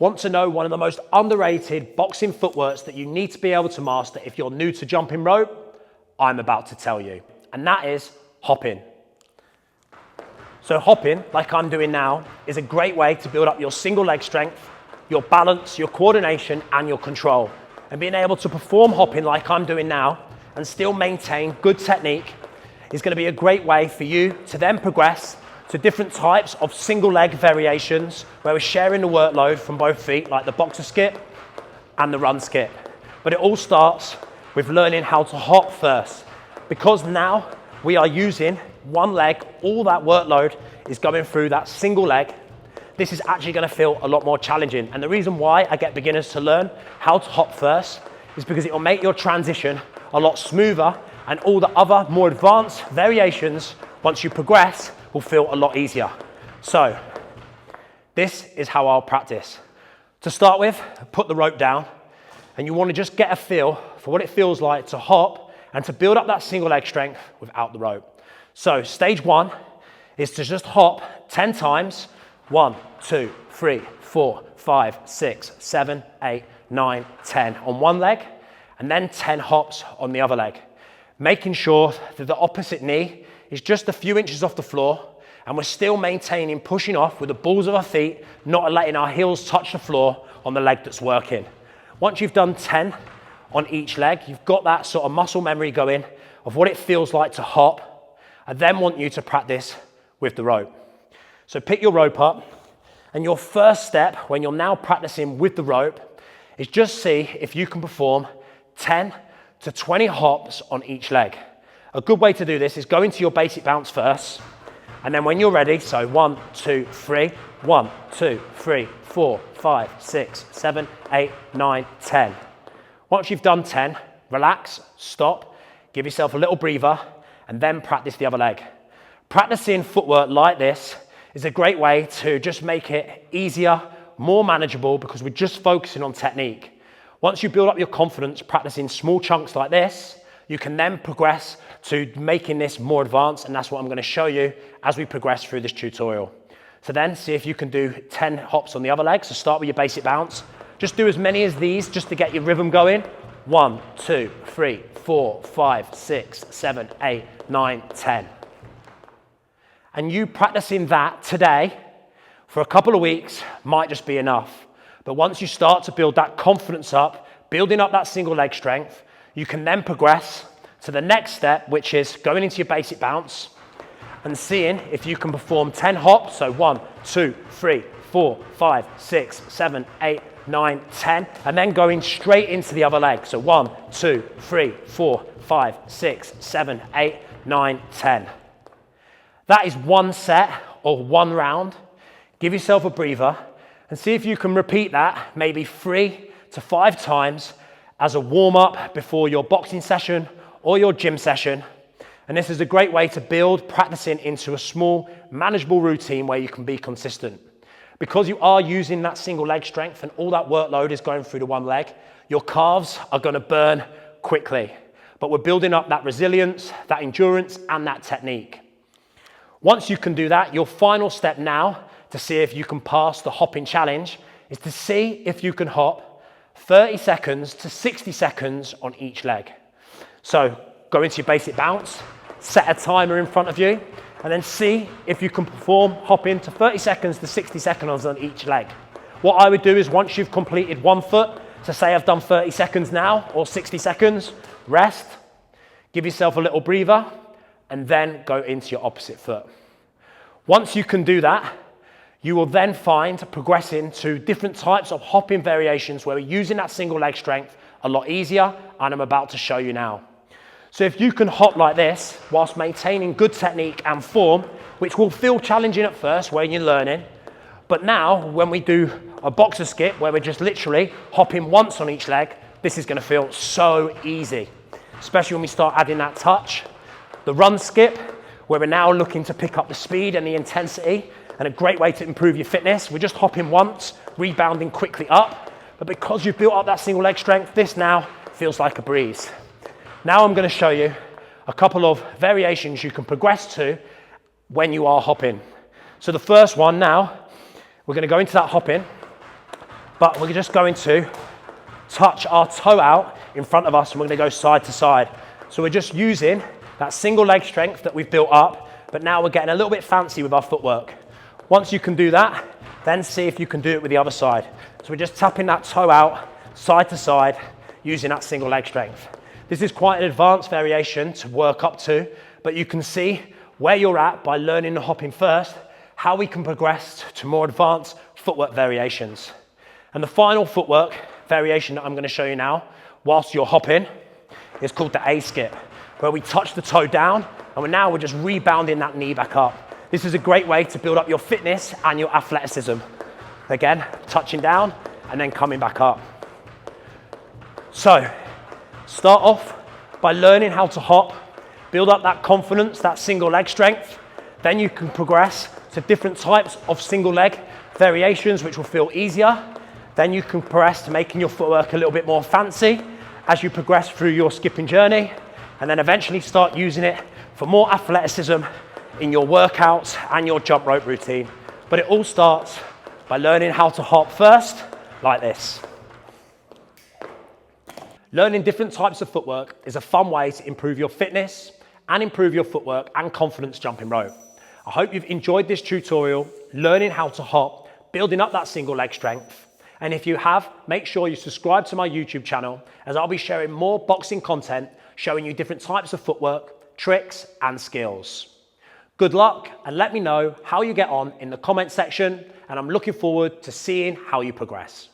Want to know one of the most underrated boxing footworks that you need to be able to master if you're new to jumping rope? I'm about to tell you, and that is hopping. So hopping, like I'm doing now, is a great way to build up your single leg strength, your balance, your coordination, and your control. And being able to perform hopping like I'm doing now and still maintain good technique is going to be a great way for you to then progress to different types of single leg variations where we're sharing the workload from both feet, like the boxer skip and the run skip. But it all starts with learning how to hop first, because now we are using one leg, all that workload is going through that single leg. This is actually going to feel a lot more challenging. And the reason why I get beginners to learn how to hop first is because it will make your transition a lot smoother, and all the other more advanced variations, once you progress, will feel a lot easier. So this is how I'll practice. To start with, put the rope down, and you want to just get a feel for what it feels like to hop and to build up that single leg strength without the rope. So stage one is to just hop 10 times. 1, 2, 3, 4, 5, 6, 7, 8, 9, 10 on one leg, and then 10 hops on the other leg. Making sure that the opposite knee is just a few inches off the floor, and we're still maintaining pushing off with the balls of our feet, not letting our heels touch the floor on the leg that's working. Once you've done 10 on each leg, you've got that sort of muscle memory going of what it feels like to hop. I then want you to practice with the rope. So pick your rope up, and your first step when you're now practicing with the rope is just see if you can perform 10 to 20 hops on each leg. A good way to do this is go into your basic bounce first, and then when you're ready, so 1, 2, 3, 1, 2, 3, 4, 5, 6, 7, 8, 9, 10. Once you've done 10, relax, stop, give yourself a little breather, and then practice the other leg. Practicing footwork like this is a great way to just make it easier, more manageable, because we're just focusing on technique. Once you build up your confidence practicing small chunks like this, you can then progress to making this more advanced, and that's what I'm going to show you as we progress through this tutorial. So then see if you can do 10 hops on the other leg. So start with your basic bounce. Just do as many as these just to get your rhythm going. 1, 2, 3, 4, 5, 6, 7, 8, 9, 10. And you practicing that today for a couple of weeks might just be enough. But once you start to build that confidence up, building up that single leg strength, you can then progress to the next step, which is going into your basic bounce and seeing if you can perform 10 hops. So 1, 2, 3, 4, 5, 6, 7, 8, 9, 10, and then going straight into the other leg. So 1, 2, 3, 4, 5, 6, 7, 8, 9, 10. That is one set or one round. Give yourself a breather and see if you can repeat that maybe 3 to 5 times as a warm-up before your boxing session or your gym session. And this is a great way to build practicing into a small, manageable routine where you can be consistent. Because you are using that single leg strength and all that workload is going through the one leg, your calves are going to burn quickly. But we're building up that resilience, that endurance, and that technique. Once you can do that, your final step now to see if you can pass the hopping challenge is to see if you can hop 30 seconds to 60 seconds on each leg. So go into your basic bounce, set a timer in front of you, and then see if you can perform hopping to 30 seconds to 60 seconds on each leg. What I would do is once you've completed one foot, so say I've done 30 seconds now or 60 seconds, rest, give yourself a little breather, and then go into your opposite foot. Once you can do that, you will then find progressing to different types of hopping variations where we're using that single leg strength a lot easier, and I'm about to show you now. So if you can hop like this whilst maintaining good technique and form, which will feel challenging at first when you're learning, but now when we do a boxer skip where we're just literally hopping once on each leg, this is going to feel so easy, especially when we start adding that touch. The run skip, where we're now looking to pick up the speed and the intensity, and a great way to improve your fitness. We're just hopping once, rebounding quickly up, but because you've built up that single leg strength, this now feels like a breeze. Now I'm going to show you a couple of variations you can progress to when you are hopping. So the first one now, we're going to go into that hopping, but we're just going to touch our toe out in front of us and we're going to go side to side. So we're just using that single leg strength that we've built up, but now we're getting a little bit fancy with our footwork. Once you can do that, then see if you can do it with the other side. So we're just tapping that toe out side to side using that single leg strength. This is quite an advanced variation to work up to, but you can see where you're at by learning the hopping first, how we can progress to more advanced footwork variations. And the final footwork variation that I'm going to show you now, whilst you're hopping, is called the A skip, where we touch the toe down and we're just rebounding that knee back up. This is a great way to build up your fitness and your athleticism. Again, touching down and then coming back up. So, start off by learning how to hop, build up that confidence, that single leg strength. Then you can progress to different types of single leg variations, which will feel easier. Then you can progress to making your footwork a little bit more fancy as you progress through your skipping journey, and then eventually start using it for more athleticism in your workouts and your jump rope routine. But it all starts by learning how to hop first, like this. Learning different types of footwork is a fun way to improve your fitness and improve your footwork and confidence jumping rope. I hope you've enjoyed this tutorial, learning how to hop, building up that single leg strength. And if you have, make sure you subscribe to my YouTube channel, as I'll be sharing more boxing content showing you different types of footwork, tricks and skills. Good luck, and let me know how you get on in the comment section, and I'm looking forward to seeing how you progress.